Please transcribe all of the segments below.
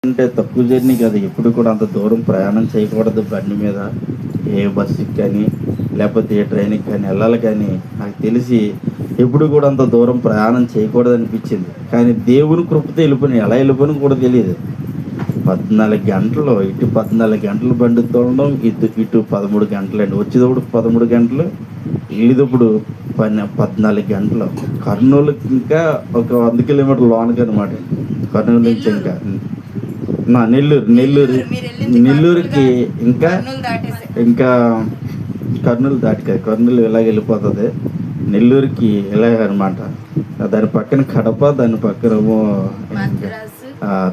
అంటే తక్కువ జర్నీ కాదు, ఎప్పుడు కూడా అంత దూరం ప్రయాణం చేయకూడదు బండి మీద. ఏ బస్సుకి కానీ లేకపోతే ఏ ట్రైన్కి కానీ వెళ్ళాలి, కానీ నాకు తెలిసి ఎప్పుడు కూడా అంత దూరం ప్రయాణం చేయకూడదు అనిపించింది. కానీ దేవుని కృపతో వెళ్ళిపోయినా, ఎలా వెళ్ళిపోయినా కూడా తెలియదు. 14 గంటలు ఇటు 14 గంటలు బండి తోడడం, ఇటు 13 గంటలండి. వచ్చేటప్పుడు 13 గంటలు, వెళ్ళేటప్పుడు 14 గంటలు. కర్నూలుకి ఇంకా ఒక 100 కిలోమీటర్ల లోనకి అనమాట. కర్నూలు నుంచి ఇంకా నెల్లూరుకి ఇంకా కర్నూలు దాటి కర్నూలు ఇలాగ వెళ్ళిపోతుంది. నెల్లూరుకి ఇలాగ అనమాట. దాని పక్కన కడప, దాని పక్కన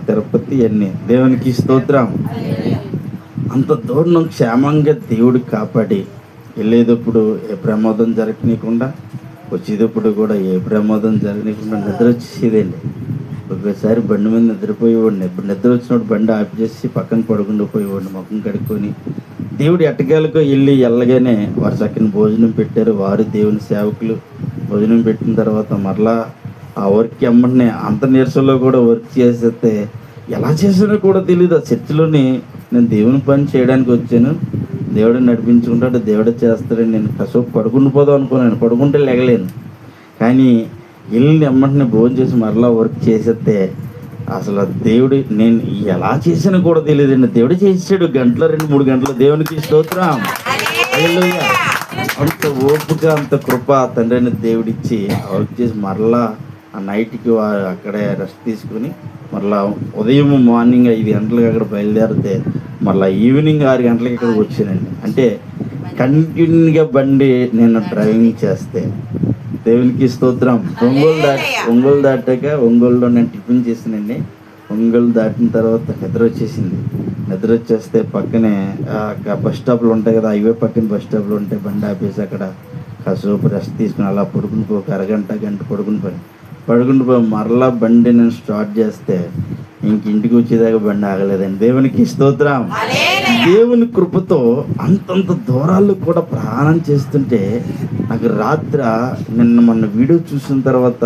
తిరుపతి. అన్నీ దేవునికి స్తోత్రం. అంత దూరం క్షేమంగా దేవుడు కాపాడి వెళ్ళేటప్పుడు ఏ ప్రమాదం జరగనీయకుండా, వచ్చేటప్పుడు కూడా ఏ ప్రమాదం జరగనీయకుండా నిద్ర వచ్చేసేదండి. ఒకసారి బండి మీద నిద్రపోయేవాడిని. నిద్ర వచ్చినప్పుడు బండి ఆపి చేసి పక్కన పడుకుండిపోయేవాడిని, ముఖం కడుక్కొని. దేవుడు ఎట్టకేలకు వెళ్ళగానే వారు చక్కని భోజనం పెట్టారు. వారు దేవుని సేవకులు భోజనం పెట్టిన తర్వాత మరలా ఆ వర్క్ అమ్మని అంత నీరసంలో కూడా వర్క్ చేసేస్తే ఎలా చేసానో కూడా తెలియదు. ఆ చర్చిలోని నేను దేవుని పని చేయడానికి వచ్చాను, దేవుడు నడిపించుకుంటాడు, దేవుడు చేస్తాడని నేను కసోపు పడుకుని పోదాం అనుకున్నాను. పడుకుంటే లేగలేను. కానీ వెళ్ళి అమ్మని భోజనం చేసి మరలా వర్క్ చేసేస్తే అసలు దేవుడు నేను ఎలా చేసినా కూడా తెలియదండి. దేవుడు చేసాడు గంటలో 2-3 గంటలు. దేవునికి స్తోత్రం. హల్లెలూయా. అంత ఓపిక, అంత కృప తండ్రిని దేవుడిచ్చి వర్క్ చేసి మరలా ఆ నైట్కి అక్కడే రెస్ట్ తీసుకుని మరలా ఉదయం మార్నింగ్ 5 గంటలకు అక్కడ బయలుదేరితే మరలా ఈవినింగ్ 6 గంటలకి ఇక్కడికి వచ్చానండి. అంటే కంటిన్యూగా బండి నేను డ్రైవింగ్ చేస్తే దేవునికి స్తోత్రం. ఒంగోలు దాటాక, ఒంగోలులో నేను టిఫిన్ చేసానండి. ఒంగోలు దాటిన తర్వాత నిద్ర వచ్చేసింది. నిద్ర వచ్చేస్తే పక్కనే బస్ స్టాప్లు ఉంటాయి కదా, హైవే పక్కన బస్ స్టాప్లు ఉంటాయి. బండి ఆపేసి అక్కడ కాసేపు రెస్ట్ తీసుకుని అలా పడుకుని ఒక గంట పడుకుని పోయి మరలా బండి నేను స్టార్ట్ చేస్తే ఇంటికి వచ్చేదాకా బండి ఆగలేదండి. దేవునికి స్తోత్రం. దేవుని కృపతో అంతంత దూరాలు కూడా ప్రయాణం చేస్తుంటే నాకు మొన్న వీడియో చూసిన తర్వాత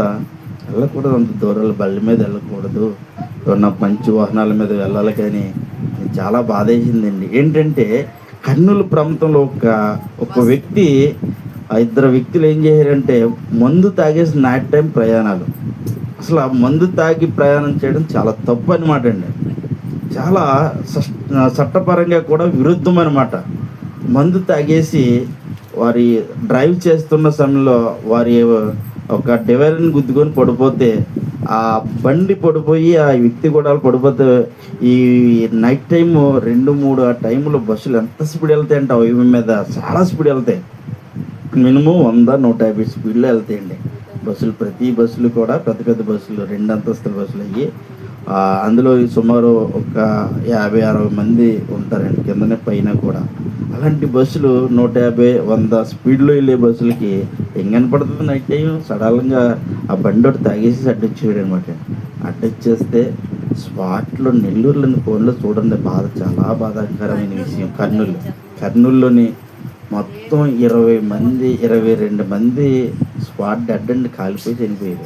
వెళ్ళకూడదు, అంత దూరాలు బళ్ళ మీద వెళ్ళకూడదు, నా మంచి వాహనాల మీద వెళ్ళాలి. కానీ చాలా బాధ వేసిందండి. ఏంటంటే కర్నూలు ప్రాంతంలో ఒక వ్యక్తి, 2 వ్యక్తులు ఏం చేశారంటే మందు తాగేసి నైట్ టైం ప్రయాణాలు. అసలు ఆ మందు తాగి ప్రయాణం చేయడం చాలా తప్పు అనమాట అండి. చాలా చట్టపరంగా కూడా విరుద్ధం అనమాట. మందు తాగేసి వారి డ్రైవ్ చేస్తున్న సమయంలో వారి ఒక డివైడర్ని గుద్దుకొని పడిపోతే, ఆ బండి పడిపోయి ఆ వ్యక్తి కూడా పడిపోతే, ఈ నైట్ టైము 2-3 ఆ టైంలో బస్సులు ఎంత స్పీడ్ వెళ్తాయంటే హైవే మీద చాలా స్పీడ్ వెళ్తాయి. మినిమం 100-150 స్పీడ్లో వెళ్తాయండి బస్సులు. ప్రతి బస్సులు కూడా పెద్ద బస్సులు, 2 అంతస్తుల బస్సులు అయ్యి. అందులో సుమారు ఒక 50-60 మంది ఉంటారండి కిందనే పైన కూడా. అలాంటి బస్సులు 150-100 స్పీడ్లో వెళ్ళే బస్సులకి ఏం కనపడుతుంది నైట్ టైం? సడన్గా ఆ బండి ఒకటి తాగేసి అడ్డొచ్చేయడం అనమాట. అడ్డొచ్చేస్తే స్పాట్లో నెల్లూరులోని ఫోన్లో చూడండి, చాలా బాధాకరమైన విషయం. కర్నూలులోని మొత్తం 22 మంది స్పాట్ డెడ్ అండి, కాలిపోయి చనిపోయారు.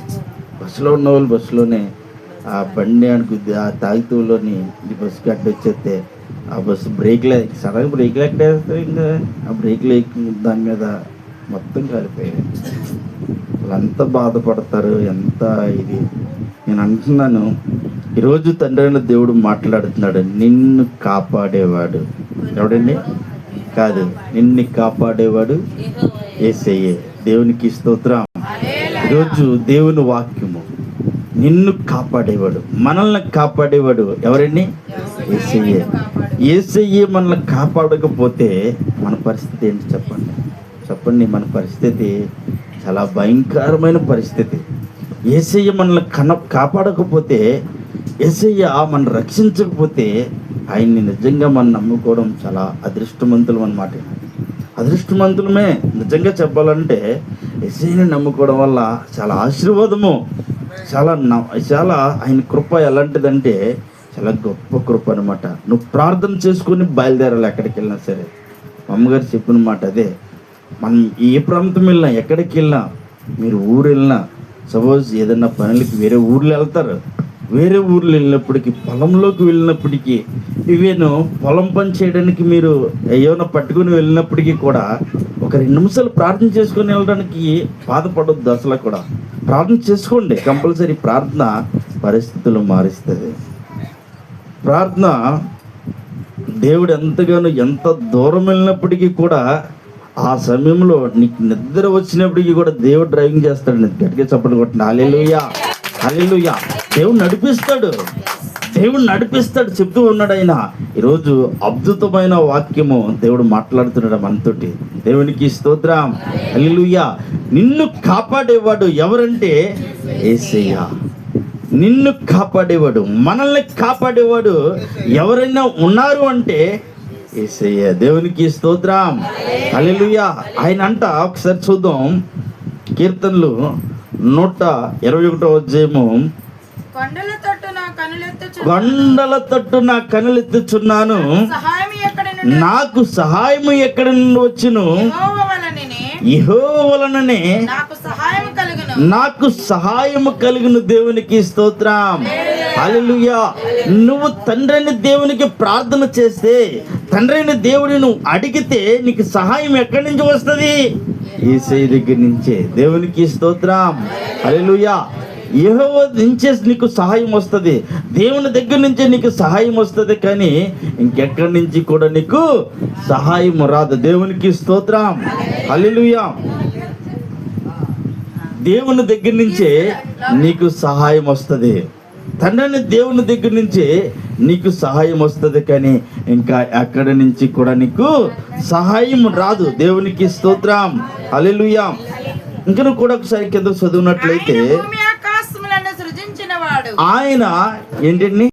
బస్సులో ఉన్న వాళ్ళు బస్సులోనే ఆ బండి గుద్ది ఆ తాగితూలోని ఈ బస్సుకి అడ్డొచ్చేస్తే ఆ బస్సు సడన్గా బ్రేక్లు ఎక్కడేస్తే ఇంకా ఆ బ్రేక్లు దాని మీద మొత్తం కాలిపోయారు. వాళ్ళంతా బాధపడతారు. ఎంత ఇది నేను అంటున్నాను. ఈరోజు తండ్రి అయిన దేవుడు మాట్లాడుతున్నాడు. నిన్ను కాపాడేవాడు ఎవడండి? కాదు, నిన్ను కాపాడేవాడు యేసయ్యే. దేవునికి స్తోత్రం. ఈరోజు దేవుని వాక్యము, నిన్ను కాపాడేవాడు, మనల్ని కాపాడేవాడు ఎవరండి? యేసయ్యే. యేసయ్యే మనల్ని కాపాడకపోతే మన పరిస్థితి ఏంటి చెప్పండి. మన పరిస్థితి చాలా భయంకరమైన పరిస్థితి. యేసయ్య మనల్ని కాపాడకపోతే, యేసయ్య మనం రక్షించకపోతే, ఆయన్ని నిజంగా మనం నమ్ముకోవడం చాలా అదృష్టవంతులం అన్నమాట. అదృష్టవంతులమే నిజంగా చెప్పాలంటే. యేసయ్యని నమ్ముకోవడం వల్ల చాలా ఆశీర్వాదము, చాలా ఆయన కృప ఎలాంటిదంటే చాలా గొప్ప కృప అనమాట. నువ్వు ప్రార్థన చేసుకొని బయలుదేరాలి ఎక్కడికి వెళ్ళినా సరే. మా అమ్మగారు చెప్పిన మాట అదే. మనం ఏ ప్రాంతం వెళ్ళినా, ఎక్కడికి వెళ్ళినా, మీరు ఊరు వెళ్ళినా, సపోజ్ ఏదైనా పనులకి వేరే ఊర్లో వెళ్తారు, వేరే ఊర్లో వెళ్ళినప్పటికీ, పొలంలోకి వెళ్ళినప్పటికీ, ఇవేను పొలం పని చేయడానికి మీరు ఏమైనా పట్టుకుని వెళ్ళినప్పటికీ కూడా ఒక 2 నిమిషాలు ప్రార్థన చేసుకొని వెళ్ళడానికి బాధపడొద్దు. అసలు కూడా ప్రార్థన చేసుకోండి. కంపల్సరీ ప్రార్థన పరిస్థితులు మారుస్తుంది. ప్రార్థన దేవుడు ఎంతగానో, ఎంత దూరం వెళ్ళినప్పటికీ కూడా ఆ సమయంలో నీకు నిద్ర వచ్చినప్పటికీ కూడా దేవుడు డ్రైవింగ్ చేస్తాడు. గట్టిగా చప్పట్లు కొట్టండి. హల్లెలూయా, హల్లెలూయా. దేవుడు నడిపిస్తాడు, దేవుడు నడిపిస్తాడు చెప్తూ ఉన్నాడు ఆయన. ఈరోజు అద్భుతమైన వాక్యము దేవుడు మాట్లాడుతున్నాడు మనతోటి. దేవునికి స్తోత్రం, హల్లెలూయా. నిన్ను కాపాడేవాడు ఎవరంటే యేసయ్య. నిన్ను కాపాడేవాడు, మనల్ని కాపాడేవాడు ఎవరైనా ఉన్నారు అంటే యేసయ్య. దేవునికి స్తోత్రం, హల్లెలూయా. ఆయన అంట, ఒకసారి చూద్దాం, కీర్తనలు 121వ అధ్యాయము. కొండల తట్టు నా కనులెత్తుచున్నాను, నాకు సహాయము ఎక్కడి నుండి వచ్చును? యెహోవా వలననే నాకు సహాయము కలుగును. దేవునికి స్తోత్రం, హల్లెలూయా. నువ్వు తండ్రిని దేవునికి ప్రార్థన చేస్తే, తండ్రిని దేవుడిని నువ్వు అడిగితే నీకు సహాయం ఎక్కడి నుంచి వస్తుంది? యేసయ్య దగ్గర నుంచే. దేవునికి స్తోత్రం, హల్లెలూయా. యెహోవా నుంచే నీకు సహాయం వస్తుంది, దేవుని దగ్గర నుంచే నీకు సహాయం వస్తుంది, కానీ ఇంకెక్కడి నుంచి కూడా నీకు సహాయం రాదు. దేవునికి స్తోత్రం, హల్లెలూయా. దేవుని దగ్గర నుంచే నీకు సహాయం వస్తుంది, తండ్రిని దేవుని దగ్గర నుంచే నీకు సహాయం వస్తుంది, కానీ ఇంకా ఎక్కడి నుంచి కూడా నీకు సహాయం రాదు. దేవునికి స్తోత్రం, హల్లెలూయా. ఇంకా నువ్వు కూడా ఒకసారి కింద చదివినట్లయితే, ఆయన ఏంటండి?